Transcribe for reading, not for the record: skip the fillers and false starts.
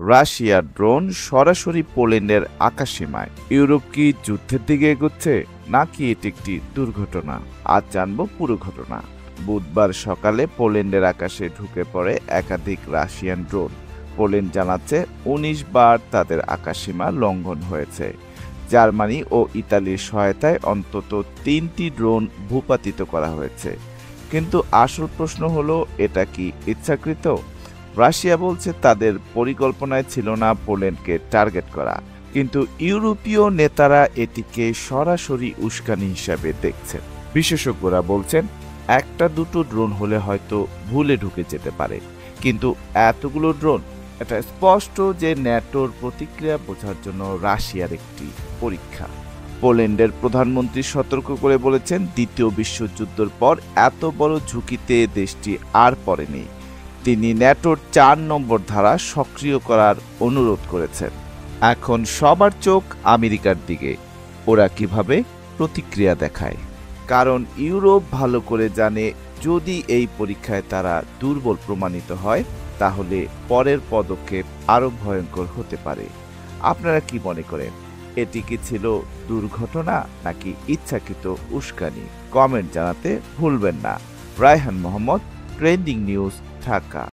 রাশিয়ার ড্রোন সরাসরি পোল্যান্ডের আকাশসীমায়। ইউরোপ কি যুদ্ধের দিকে এগোচ্ছে, নাকি এটি একটি দুর্ঘটনা? আজ জানবো পুরো ঘটনা। বুধবার সকালে পোল্যান্ডের আকাশে ঢুকে পড়ে একাধিক রাশিয়ান ড্রোন। পোল্যান্ড জানাচ্ছে ১৯ বার তাদের আকাশসীমা লঙ্ঘন হয়েছে। জার্মানি ও ইতালির সহায়তায় অন্তত ৩টি ড্রোন ভূপাতিত করা হয়েছে। কিন্তু আসল প্রশ্ন হলো, এটা কি ইচ্ছাকৃত? রাশিয়া বলছে তাদের পরিকল্পনায় ছিল না পোল্যান্ডকে টার্গেট করা, কিন্তু ইউরোপীয় নেতারা এটিকে সরাসরি উস্কানি হিসাবে দেখছেন। বিশেষজ্ঞরা বলছেন একটা দুটো ড্রোন হলে হয়তো ভুলে ঢুকে যেতে পারে, কিন্তু এতগুলো ড্রোন, এটা স্পষ্ট যে ন্যাটোর প্রতিক্রিয়া বোঝার জন্য রাশিয়ার একটি পরীক্ষা। পোল্যান্ডের প্রধানমন্ত্রী সতর্ক করে বলেছেন, দ্বিতীয় বিশ্বযুদ্ধের পর এত বড় ঝুঁকিতে দেশটি আর পড়েনি। তিনি ন্যাটোর ৪ নম্বর ধারা সক্রিয় করার অনুরোধ করেছেন। এখন সবার চোখ আমেরিকার দিকে, ওরা কিভাবে প্রতিক্রিয়া দেখায়। কারণ ইউরোপ ভালো করে জানে, যদি এই পরীক্ষায় তারা দুর্বল প্রমাণিত হয়, তাহলে পরের পদক্ষেপ আরও ভয়ঙ্কর হতে পারে। আপনারা কি মনে করেন, এটি কি ছিল দুর্ঘটনা নাকি ইচ্ছাকৃত উস্কানি? কমেন্ট জানাতে ভুলবেন না। Raihan Mohammad, trending news, Dhaka.